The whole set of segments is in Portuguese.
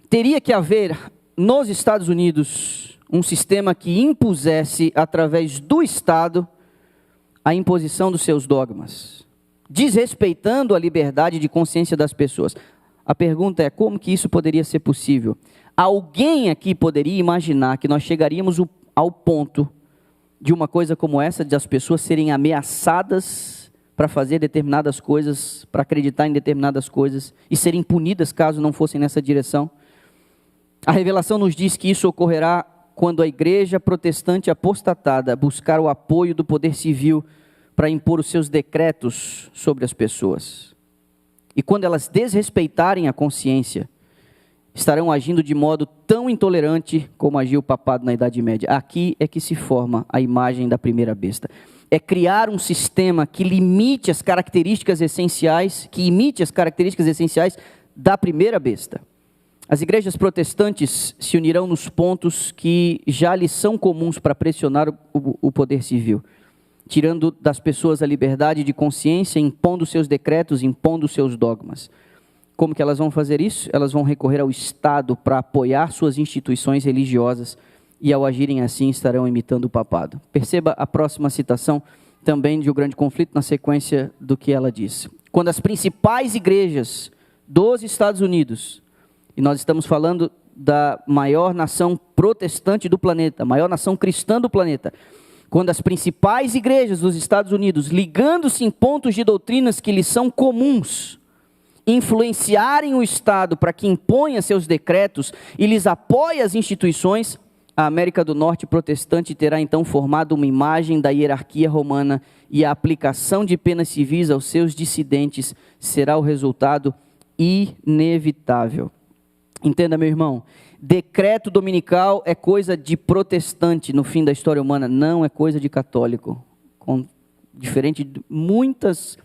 teria que haver nos Estados Unidos um sistema que impusesse, através do Estado, a imposição dos seus dogmas, desrespeitando a liberdade de consciência das pessoas. A pergunta é, como que isso poderia ser possível? Alguém aqui poderia imaginar que nós chegaríamos ao ponto de uma coisa como essa, de as pessoas serem ameaçadas para fazer determinadas coisas, para acreditar em determinadas coisas, e serem punidas caso não fossem nessa direção? A revelação nos diz que isso ocorrerá quando a igreja protestante apostatada buscar o apoio do poder civil para impor os seus decretos sobre as pessoas. E quando elas desrespeitarem a consciência, estarão agindo de modo tão intolerante como agiu o papado na Idade Média. Aqui é que se forma a imagem da primeira besta. É criar um sistema que limite as características essenciais, que imite as características essenciais da primeira besta. As igrejas protestantes se unirão nos pontos que já lhes são comuns para pressionar o poder civil, tirando das pessoas a liberdade de consciência, impondo seus decretos, impondo seus dogmas. Como que elas vão fazer isso? Elas vão recorrer ao Estado para apoiar suas instituições religiosas, e ao agirem assim estarão imitando o papado. Perceba a próxima citação também de O Grande Conflito, na sequência do que ela diz. Quando as principais igrejas dos Estados Unidos, e nós estamos falando da maior nação protestante do planeta, a maior nação cristã do planeta, quando as principais igrejas dos Estados Unidos, ligando-se em pontos de doutrinas que lhes são comuns, influenciarem o Estado para que imponha seus decretos e lhes apoie as instituições, a América do Norte protestante terá então formado uma imagem da hierarquia romana, e a aplicação de penas civis aos seus dissidentes será o resultado inevitável. Entenda, meu irmão, decreto dominical é coisa de protestante no fim da história humana, não é coisa de católico. Diferente de muitos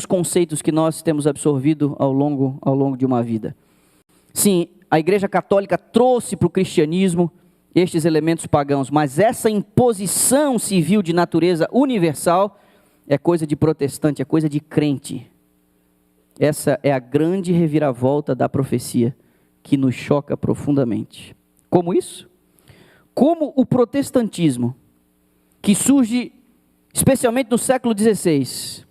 conceitos que nós temos absorvido ao longo de uma vida. Sim, a Igreja Católica trouxe para o cristianismo estes elementos pagãos, mas essa imposição civil de natureza universal é coisa de protestante, é coisa de crente. Essa é a grande reviravolta da profecia, que nos choca profundamente. Como isso? Como o protestantismo, que surge especialmente no século XVI,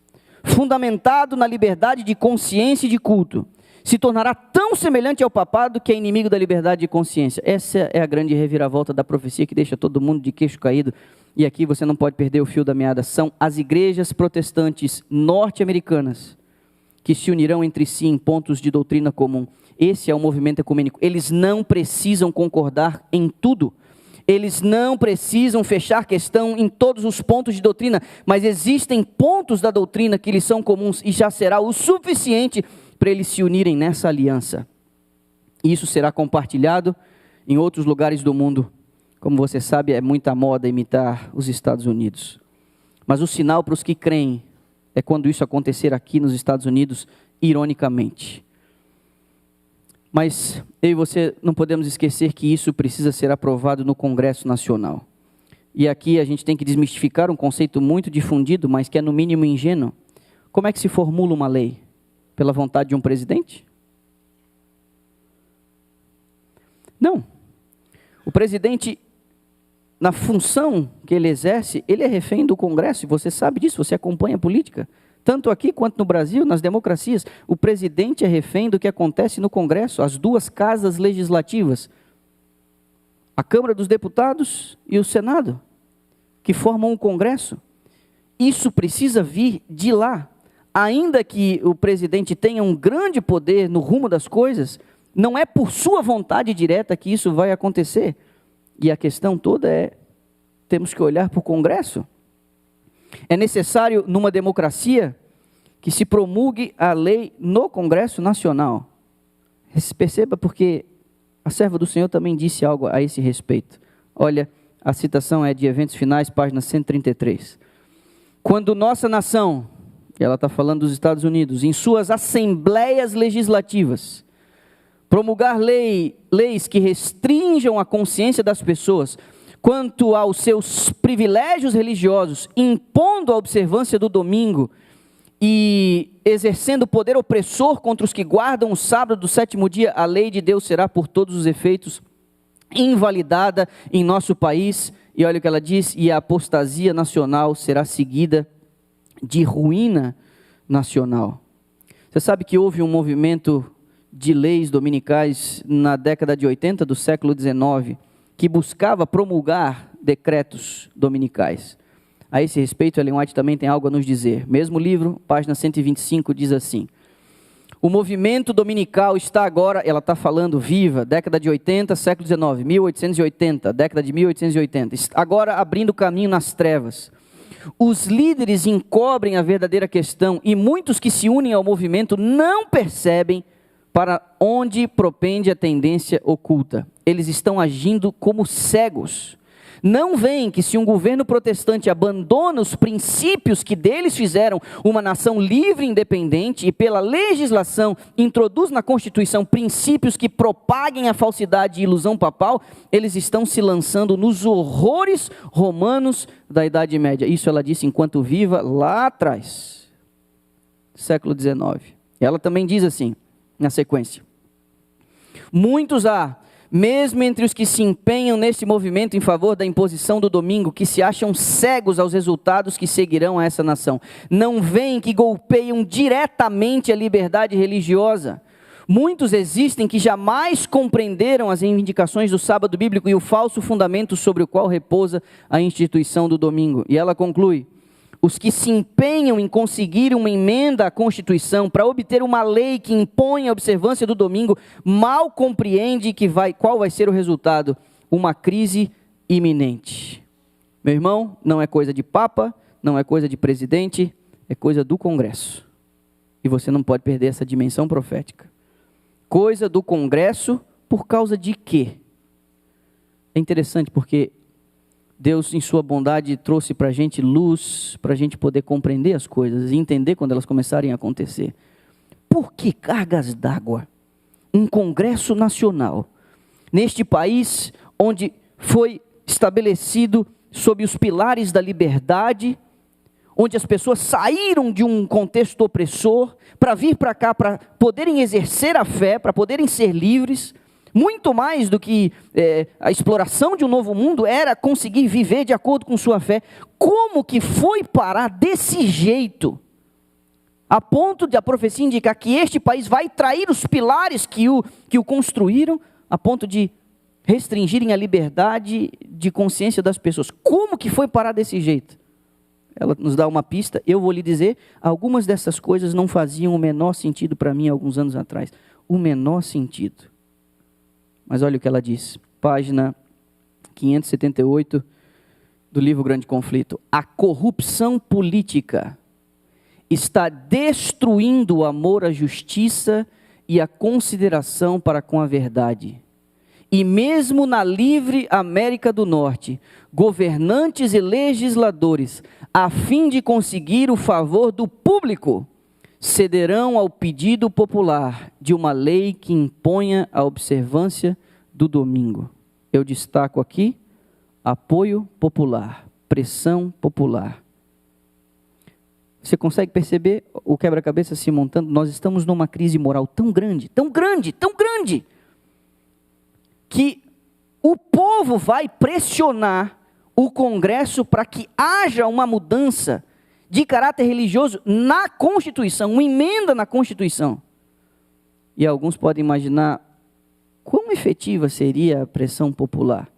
fundamentado na liberdade de consciência e de culto, se tornará tão semelhante ao papado que é inimigo da liberdade de consciência. Essa é a grande reviravolta da profecia que deixa todo mundo de queixo caído. E aqui você não pode perder o fio da meada. São as igrejas protestantes norte-americanas que se unirão entre si em pontos de doutrina comum. Esse é o movimento ecumênico. Eles não precisam concordar em tudo. Eles não precisam fechar questão em todos os pontos de doutrina, mas existem pontos da doutrina que lhes são comuns, e já será o suficiente para eles se unirem nessa aliança. Isso será compartilhado em outros lugares do mundo. Como você sabe, é muita moda imitar os Estados Unidos. Mas o sinal para os que creem é quando isso acontecer aqui nos Estados Unidos, ironicamente. Mas eu e você não podemos esquecer que isso precisa ser aprovado no Congresso Nacional. E aqui a gente tem que desmistificar um conceito muito difundido, mas que é no mínimo ingênuo. Como é que se formula uma lei? Pela vontade de um presidente? Não. O presidente, na função que ele exerce, ele é refém do Congresso, e você sabe disso, você acompanha a política. Tanto aqui quanto no Brasil, nas democracias, o presidente é refém do que acontece no Congresso, as duas casas legislativas, a Câmara dos Deputados e o Senado, que formam o Congresso. Isso precisa vir de lá. Ainda que o presidente tenha um grande poder no rumo das coisas, não é por sua vontade direta que isso vai acontecer. E a questão toda é, temos que olhar para o Congresso. É necessário, numa democracia, que se promulgue a lei no Congresso Nacional. Perceba, porque a serva do Senhor também disse algo a esse respeito. Olha, a citação é de Eventos Finais, página 133. Quando nossa nação, ela está falando dos Estados Unidos, em suas assembleias legislativas, promulgar leis que restringam a consciência das pessoas quanto aos seus privilégios religiosos, impondo a observância do domingo e exercendo poder opressor contra os que guardam o sábado do sétimo dia, a lei de Deus será por todos os efeitos invalidada em nosso país. E olha o que ela diz: e a apostasia nacional será seguida de ruína nacional. Você sabe que houve um movimento de leis dominicais na década de 80 do século XIX, que buscava promulgar decretos dominicais. A esse respeito, Ellen White também tem algo a nos dizer. Mesmo livro, página 125, diz assim: o movimento dominical está agora, ela está falando viva, década de 80, século XIX, 1880, década de 1880, agora abrindo caminho nas trevas. Os líderes encobrem a verdadeira questão e muitos que se unem ao movimento não percebem para onde propende a tendência oculta. Eles estão agindo como cegos. Não veem que se um governo protestante abandona os princípios que deles fizeram uma nação livre e independente e pela legislação introduz na Constituição princípios que propaguem a falsidade e ilusão papal, eles estão se lançando nos horrores romanos da Idade Média. Isso ela disse enquanto viva lá atrás, século XIX. Ela também diz assim, na sequência: muitos há, mesmo entre os que se empenham nesse movimento em favor da imposição do domingo, que se acham cegos aos resultados que seguirão a essa nação. Não veem que golpeiam diretamente a liberdade religiosa. Muitos existem que jamais compreenderam as reivindicações do sábado bíblico e o falso fundamento sobre o qual repousa a instituição do domingo. E ela conclui: os que se empenham em conseguir uma emenda à Constituição para obter uma lei que impõe a observância do domingo, mal compreende qual vai ser o resultado: uma crise iminente. Meu irmão, não é coisa de papa, não é coisa de presidente, é coisa do Congresso. E você não pode perder essa dimensão profética. Coisa do Congresso por causa de quê? É interessante porque Deus, em sua bondade, trouxe para a gente luz, para a gente poder compreender as coisas e entender quando elas começarem a acontecer. Por que cargas d'água? Um Congresso Nacional, neste país onde foi estabelecido sob os pilares da liberdade, onde as pessoas saíram de um contexto opressor para vir para cá, para poderem exercer a fé, para poderem ser livres. Muito mais do que a exploração de um novo mundo, era conseguir viver de acordo com sua fé. Como que foi parar desse jeito? A ponto de a profecia indicar que este país vai trair os pilares que o construíram, a ponto de restringirem a liberdade de consciência das pessoas. Como que foi parar desse jeito? Ela nos dá uma pista. Eu vou lhe dizer, algumas dessas coisas não faziam o menor sentido para mim alguns anos atrás. O menor sentido. Mas olha o que ela diz, página 578 do livro Grande Conflito. A corrupção política está destruindo o amor à justiça e a consideração para com a verdade. E mesmo na livre América do Norte, governantes e legisladores, a fim de conseguir o favor do público, cederão ao pedido popular de uma lei que imponha a observância do domingo. Eu destaco aqui apoio popular, pressão popular. Você consegue perceber o quebra-cabeça se montando? Nós estamos numa crise moral tão grande, tão grande, tão grande, que o povo vai pressionar o Congresso para que haja uma mudança de caráter religioso na Constituição, uma emenda na Constituição. E alguns podem imaginar quão efetiva seria a pressão popular.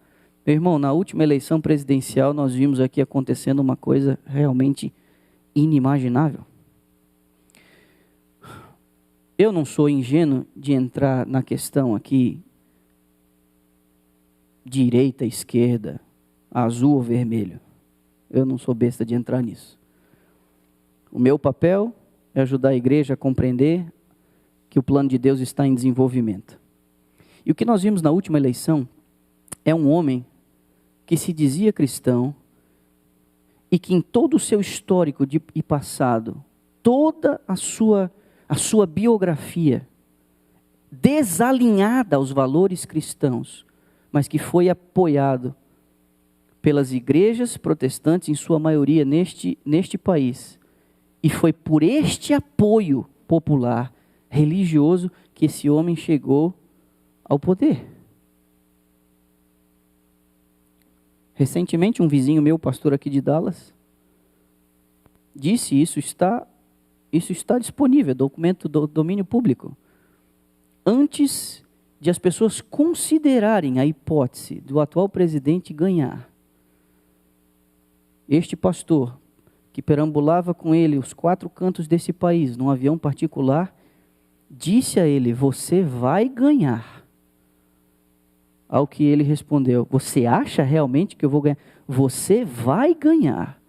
Meu irmão, na última eleição presidencial nós vimos aqui acontecendo uma coisa realmente inimaginável. Eu não sou ingênuo de entrar na questão aqui direita, esquerda, azul ou vermelho. Eu não sou besta de entrar nisso. O meu papel é ajudar a igreja a compreender que o plano de Deus está em desenvolvimento. E o que nós vimos na última eleição é um homem que se dizia cristão e que em todo o seu histórico e passado, toda a sua biografia desalinhada aos valores cristãos, mas que foi apoiado pelas igrejas protestantes, em sua maioria neste país, E foi por este apoio popular, religioso, que esse homem chegou ao poder. Recentemente, um vizinho meu, pastor aqui de Dallas, disse, isso está disponível, documento do domínio público. Antes de as pessoas considerarem a hipótese do atual presidente ganhar, este pastor, que perambulava com ele os 4 cantos desse país, num avião particular, disse a ele, você vai ganhar. Ao que ele respondeu, você acha realmente que eu vou ganhar? Você vai ganhar.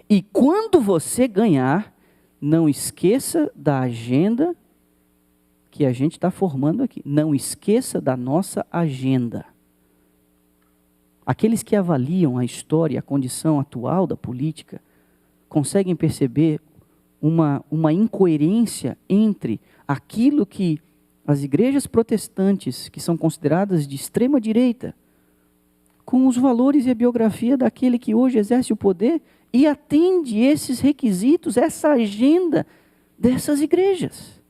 E quando você ganhar, não esqueça da agenda que a gente está formando aqui. Não esqueça da nossa agenda. Aqueles que avaliam a história, a condição atual da política, conseguem perceber uma incoerência entre aquilo que as igrejas protestantes, que são consideradas de extrema direita, com os valores e a biografia daquele que hoje exerce o poder e atende esses requisitos, essa agenda dessas igrejas.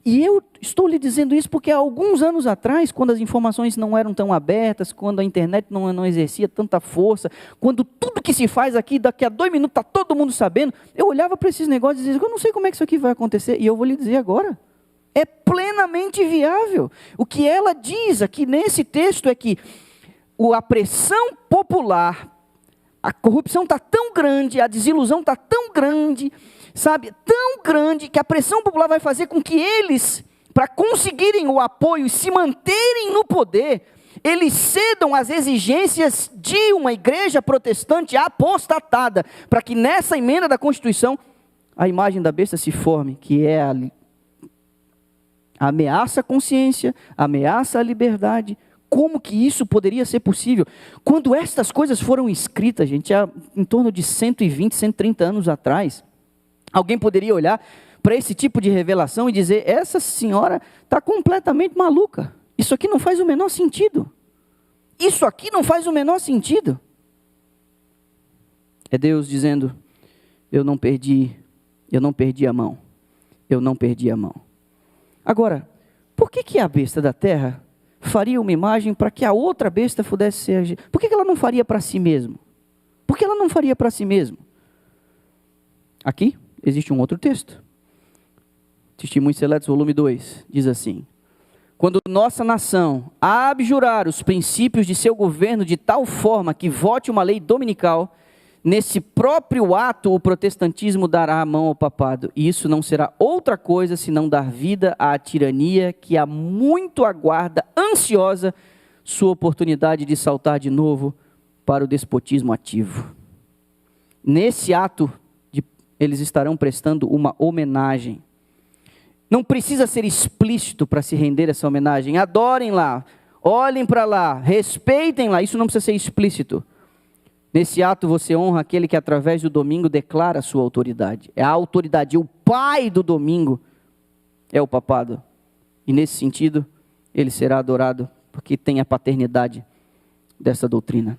E eu estou lhe dizendo isso porque há alguns anos atrás, quando as informações não eram tão abertas, quando a internet não exercia tanta força, quando tudo que se faz aqui, daqui a 2 minutos está todo mundo sabendo, eu olhava para esses negócios e dizia, eu não sei como é que isso aqui vai acontecer, e eu vou lhe dizer agora, é plenamente viável. O que ela diz aqui nesse texto é que a pressão popular, a corrupção está tão grande, a desilusão está tão grande, sabe, tão grande, que a pressão popular vai fazer com que eles, para conseguirem o apoio e se manterem no poder, eles cedam às exigências de uma igreja protestante apostatada, para que nessa emenda da Constituição, a imagem da besta se forme, que é a ameaça à consciência, ameaça à liberdade. Como que isso poderia ser possível? Quando estas coisas foram escritas, gente, há em torno de 120, 130 anos atrás, alguém poderia olhar para esse tipo de revelação e dizer, essa senhora está completamente maluca. Isso aqui não faz o menor sentido. Isso aqui não faz o menor sentido. É Deus dizendo, eu não perdi a mão. Eu não perdi a mão. Agora, por que a besta da terra faria uma imagem para que a outra besta pudesse ser... Por que ela não faria para si mesmo? Por que ela não faria para si mesmo? Aqui existe um outro texto. Testemunhos Seletos, volume 2, diz assim, quando nossa nação abjurar os princípios de seu governo de tal forma que vote uma lei dominical, nesse próprio ato o protestantismo dará a mão ao papado, e isso não será outra coisa senão dar vida à tirania que há muito aguarda, ansiosa, sua oportunidade de saltar de novo para o despotismo ativo. Nesse ato, eles estarão prestando uma homenagem. Não precisa ser explícito para se render essa homenagem. Adorem lá, olhem para lá, respeitem lá, isso não precisa ser explícito. Nesse ato você honra aquele que através do domingo declara a sua autoridade. É a autoridade, o pai do domingo é o papado. E nesse sentido, ele será adorado porque tem a paternidade dessa doutrina.